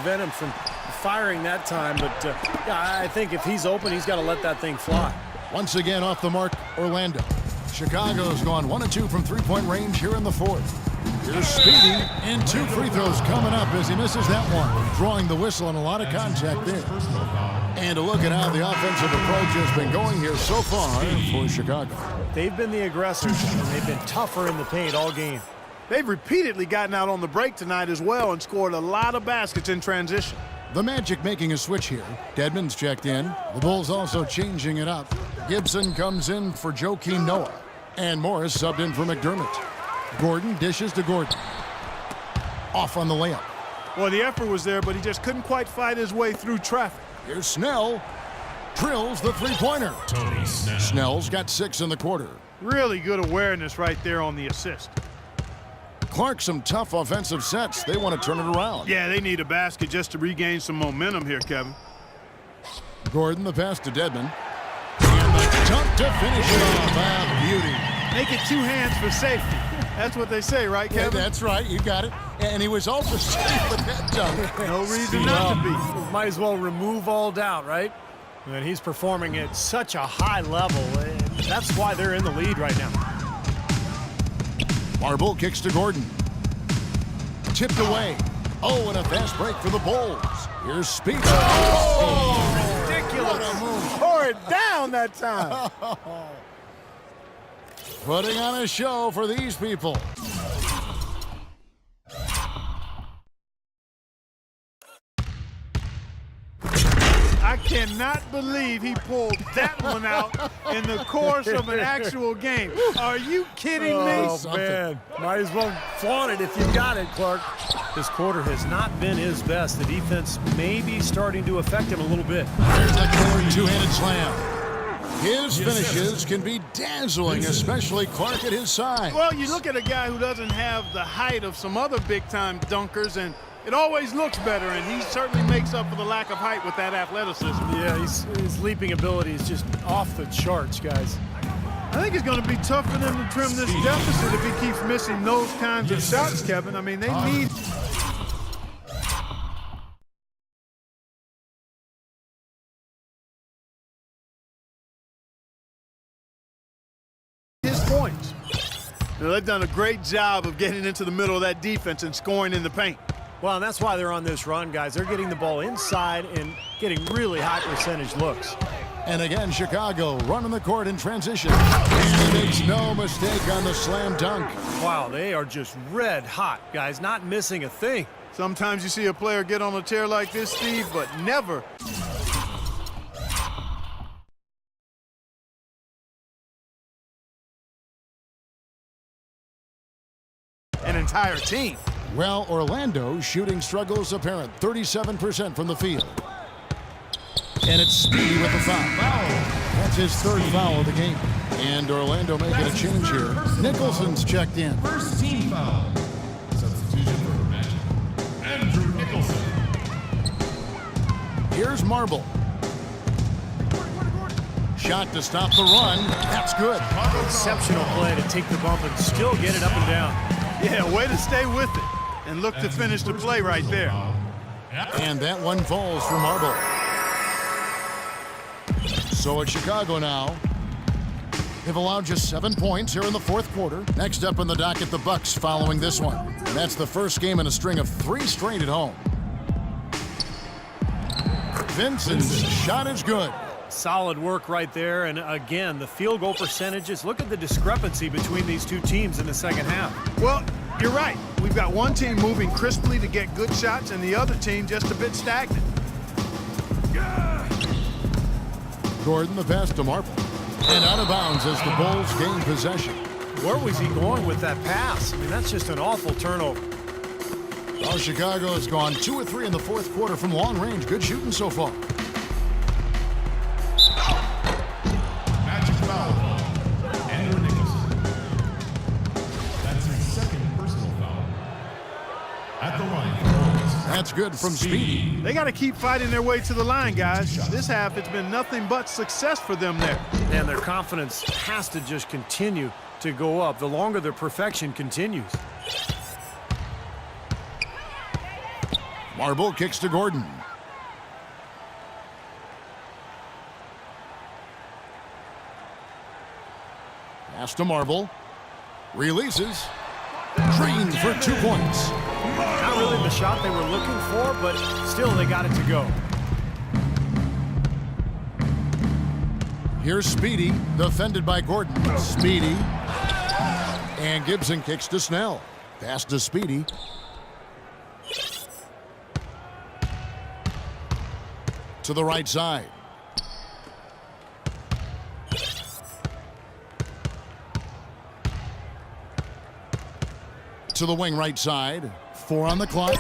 prevent him from firing that time. But yeah, I think if he's open, he's got to let that thing fly. Once again off the mark, Orlando. Chicago's gone 1 of 2 from three-point range here in the fourth. Here's Speedy, and 2 free throws coming up as he misses that one, drawing the whistle and a lot of contact there. And a look at how the offensive approach has been going here so far for Chicago. They've been the aggressors, and they've been tougher in the paint all game. They've repeatedly gotten out on the break tonight as well and scored a lot of baskets in transition. The Magic making a switch here. Dedmon's checked in. The Bulls also changing it up. Gibson comes in for Joakim Noah. And Morris subbed in for McDermott. Gordon dishes to Gordon. Off on the layup. Well, the effort was there, but he just couldn't quite fight his way through traffic. Here's Snell. Drills the three-pointer. Tony Snell. Snell's got 6 in the quarter. Really good awareness right there on the assist. Clark, some tough offensive sets. They want to turn it around. Yeah, they need a basket just to regain some momentum here, Kevin. Gordon, the pass to Dedmon. And the dunk to finish it off. Ah, beauty. Make it 2 hands for safety. That's what they say, right, Kevin? Yeah, that's right. You got it. And he was also safe with that dunk. No reason not to be. Might as well remove all doubt, right? And he's performing at such a high level. And that's why they're in the lead right now. Marble kicks to Gordon. Tipped away. Oh, and a fast break for the Bulls. Here's Speed. Oh, ridiculous. What a move. Tore it down that time. Putting on a show for these people. I cannot believe he pulled that one out in the course of an actual game. Are you kidding me? Oh, man. Might as well flaunt it if you got it, Clark. This quarter has not been his best. The defense may be starting to affect him a little bit. There's a killer two-handed slam. His finishes can be dazzling, especially Clark at his side. Well, you look at a guy who doesn't have the height of some other big-time dunkers, and it always looks better, and he certainly makes up for the lack of height with that athleticism. Yeah, his leaping ability is just off the charts, guys. I think it's going to be tough for them to trim this deficit if he keeps missing those kinds of shots, Kevin. I mean, they need... his points. Now, they've done a great job of getting into the middle of that defense and scoring in the paint. Well, and that's why they're on this run, guys. They're getting the ball inside and getting really high percentage looks. And again, Chicago running the court in transition. And he makes no mistake on the slam dunk. Wow, they are just red hot, guys, not missing a thing. Sometimes you see a player get on a tear like this, Steve, but never. An entire team. Well, Orlando's shooting struggles apparent. 37% from the field. And it's Speedy with the foul. That's his 3rd foul of the game. And Orlando making a change here. Nicholson's checked in. First team foul. Substitution for the Magic. Andrew Nicholson. Here's Marble. Shot to stop the run. That's good. Exceptional play to take the bump and still get it up and down. Yeah, way to stay with it and look to finish the play right there. And that one falls for Marble. So it's Chicago now. They've allowed just 7 points here in the 4th quarter. Next up in the docket, the Bucks following this one. And that's the first game in a string of 3 straight at home. Vincent's shot is good. Solid work right there, and again, the field goal percentages. Look at the discrepancy between these two teams in the second half. Well, you're right. We've got one team moving crisply to get good shots and the other team just a bit stagnant. Gordon, the pass to Marble. And out of bounds as the Bulls gain possession. Where was he going with that pass? I mean, that's just an awful turnover. Well, Chicago has gone 2 of 3 in the 4th quarter from long range. Good shooting so far. Magic foul. Andrew Nicholson. That's his 2nd personal foul. At the line. That's good from Speedy. They got to keep fighting their way to the line, guys. This half, it's been nothing but success for them there. And their confidence has to just continue to go up the longer their perfection continues. Marble kicks to Gordon. Pass to Marble. Releases. Drained for 2 points. Not really the shot they were looking for, but still they got it to go. Here's Speedy, defended by Gordon. Speedy. And Gibson kicks to Snell. Pass to Speedy. To the right side. To the wing right side. 4 on the clock.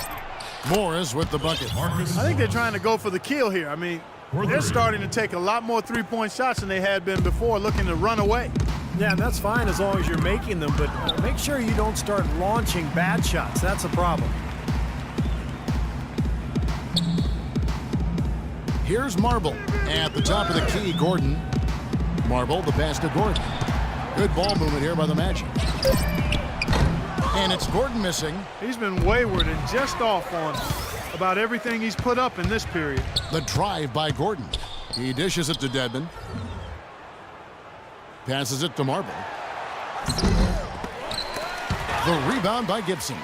Morris with the bucket. I think they're trying to go for the kill here. I mean, they're starting to take a lot more three-point shots than they had been before, looking to run away. Yeah, and that's fine as long as you're making them, but make sure you don't start launching bad shots. That's a problem. Here's Marble. At the top of the key, Gordon. Marble, the pass to Gordon. Good ball movement here by the Magic. And it's Gordon missing. He's been wayward and just off on about everything he's put up in this period. The drive by Gordon. He dishes it to Dedmon. Passes it to Marble. The rebound by Gibson.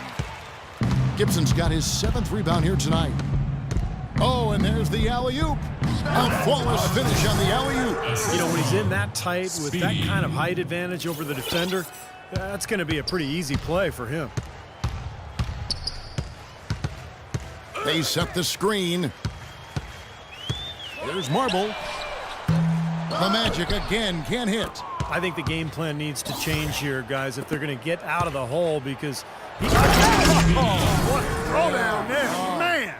Gibson's got his 7th rebound here tonight. Oh, and there's the alley-oop. A flawless finish on the alley-oop. You know, when he's in that tight with that kind of height advantage over the defender, that's going to be a pretty easy play for him. They set the screen. Here's Marble. The Magic again can't hit. I think the game plan needs to change here, guys, if they're going to get out of the hole, because he What a throw down there, man.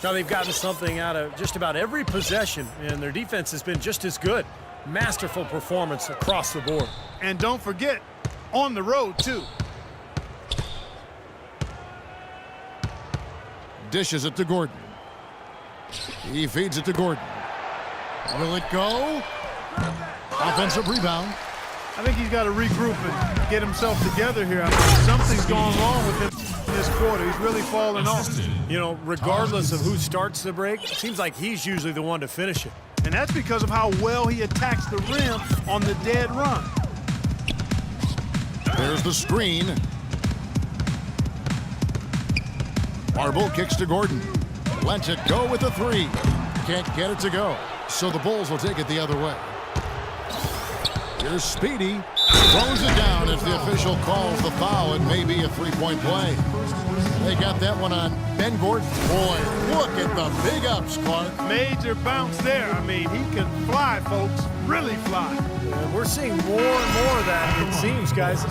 now they've gotten something out of just about every possession, and their defense has been just as good. Masterful performance across the board. And don't forget, on the road, too. Dishes it to Gordon. He feeds it to Gordon. Will it go? Offensive rebound. I think he's got to regroup and get himself together here. I think something's going wrong with him in this quarter. He's really falling off. You know, regardless of who starts the break, it seems like he's usually the one to finish it. And that's because of how well he attacks the rim on the dead run. There's the screen. Marble kicks to Gordon. Lets it go with a 3. Can't get it to go. So the Bulls will take it the other way. Here's Speedy. Throws it down as the official calls the foul. It may be a 3-point play. They got that one on Ben Gordon. Boy, look at the big ups, Clark. Major bounce there. I mean, he can fly, folks. Really fly. And we're seeing more and more of that, it seems, guys.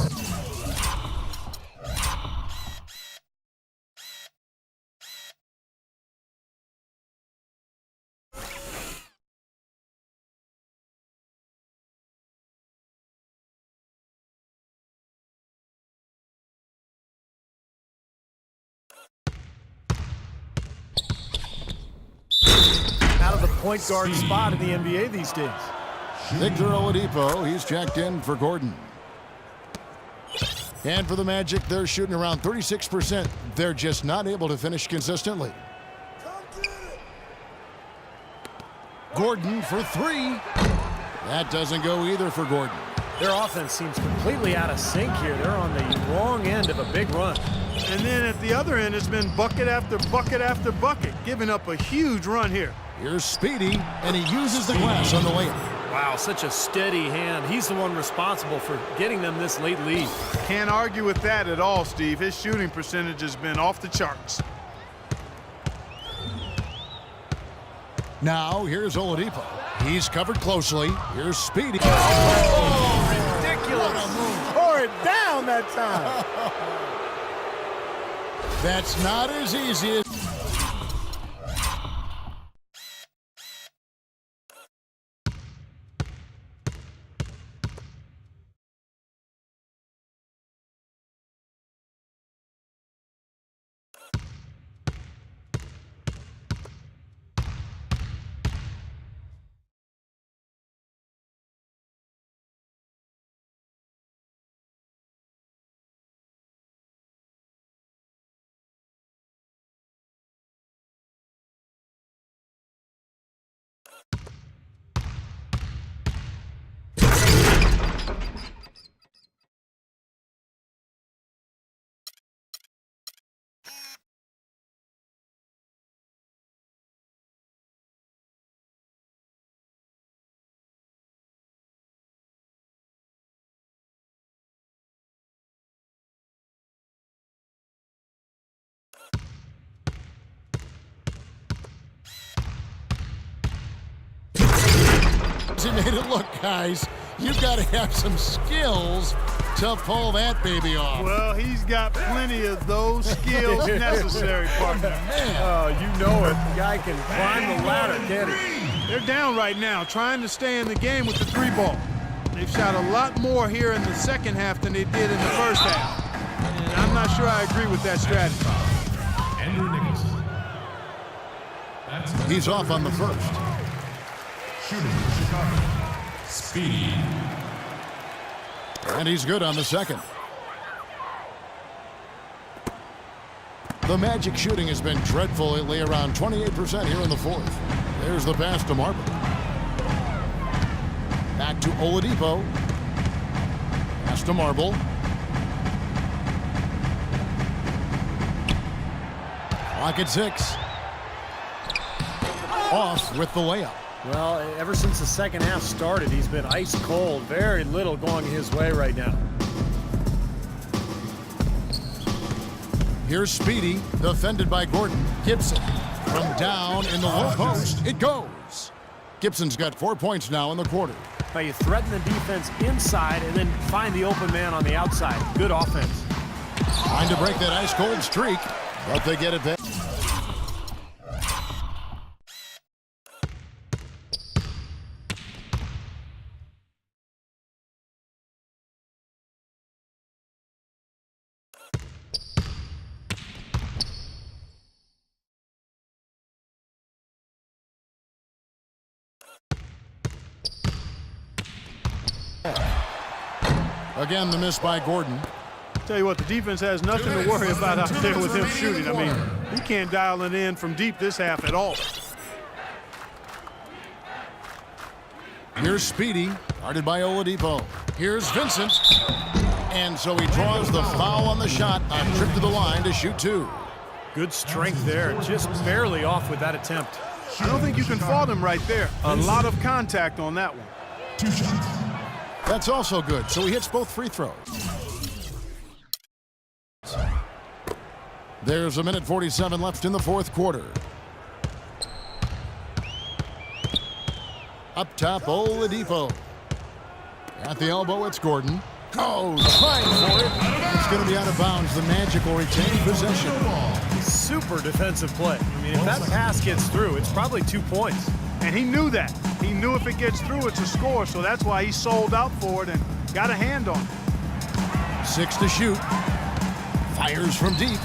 Out of the point guard spot in the NBA these days. Victor Oladipo, he's checked in for Gordon. And for the Magic, they're shooting around 36%. They're just not able to finish consistently. Gordon for 3. That doesn't go either for Gordon. Their offense seems completely out of sync here. They're on the wrong end of a big run. And then at the other end, it's been bucket after bucket after bucket, giving up a huge run here. Here's Speedy, and he uses the glass on the layup. Wow, such a steady hand. He's the one responsible for getting them this late lead. Can't argue with that at all, Steve. His shooting percentage has been off the charts. Now, here's Oladipo. He's covered closely. Here's Speedy. Oh, ridiculous. Tore it down that time. That's not as easy as... he made it look, guys. You've got to have some skills to pull that baby off. Well, he's got plenty of those skills necessary, partner. Man, Oh, you know it. The guy can climb the ladder, can't he? They're down right now, trying to stay in the game with the 3-ball. They've shot a lot more here in the second half than they did in the first half. And I'm not sure I agree with that strategy. Andrew Nicholson. That's he's off on the first. shooting for Chicago. Speedy. And he's good on the second. The Magic shooting has been dreadful lately, around 28% here in the fourth. There's the pass to Marble. Back to Oladipo. Pass to Marble. Clock at 6. Off with the layup. Well, ever since the second half started, he's been ice cold. Very little going his way right now. Here's Speedy, defended by Gordon. Gibson from down in the low post. It goes. Gibson's got 4 points now in the quarter. Now you threaten the defense inside and then find the open man on the outside. Good offense. Trying to break that ice-cold streak, but they get it back. Again, the miss by Gordon. Tell you what, the defense has nothing to worry about out there with him shooting. I mean, he can't dial it in from deep this half at all. Here's Speedy, guarded by Oladipo. Here's Vincent. And so he draws the foul on the shot, a trip to the line to shoot 2. Good strength there. Just barely off with that attempt. I don't think you can fault him right there. A lot of contact on that one. 2 shots. That's also good, so he hits both free throws. There's 1:47 left in the fourth quarter. Up top, Oladipo. At the elbow, it's Gordon. Oh, trying for it. It's going to be out of bounds. The Magic will retain possession. Super defensive play. I mean, if that pass gets through, it's probably 2 points. And he knew that. He knew if it gets through, it's a score, so that's why he sold out for it and got a hand on it. 6 to shoot. Fires from deep.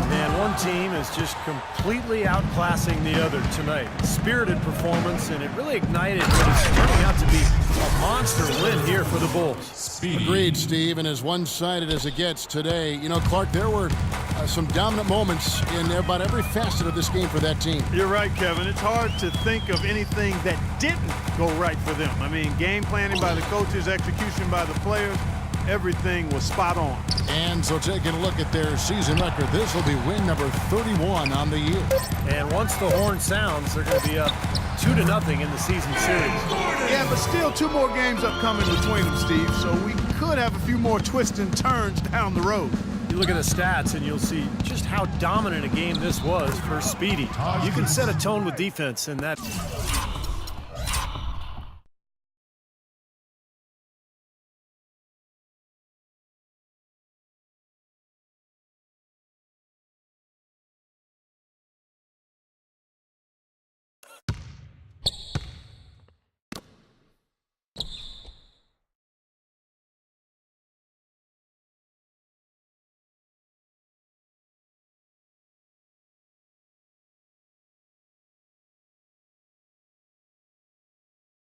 Man, one team is just completely outclassing the other tonight. Spirited performance, and it really ignited what is turning out to be a monster win here for the Bulls. Speedy. Agreed, Steve, and as one-sided as it gets today. You know, Clark, there were some dominant moments in about every facet of this game for that team. You're right, Kevin. It's hard to think of anything that didn't go right for them. I mean, game planning by the coaches, execution by the players, everything was spot on. And so taking a look at their season record, this will be win number 31 on the year. And once the horn sounds, they're going to be up 2-0 in the season series. Yeah, but still 2 more games upcoming between them, Steve, so we could have a few more twists and turns down the road. You look at the stats and you'll see just how dominant a game this was for Speedy. You can set a tone with defense, and that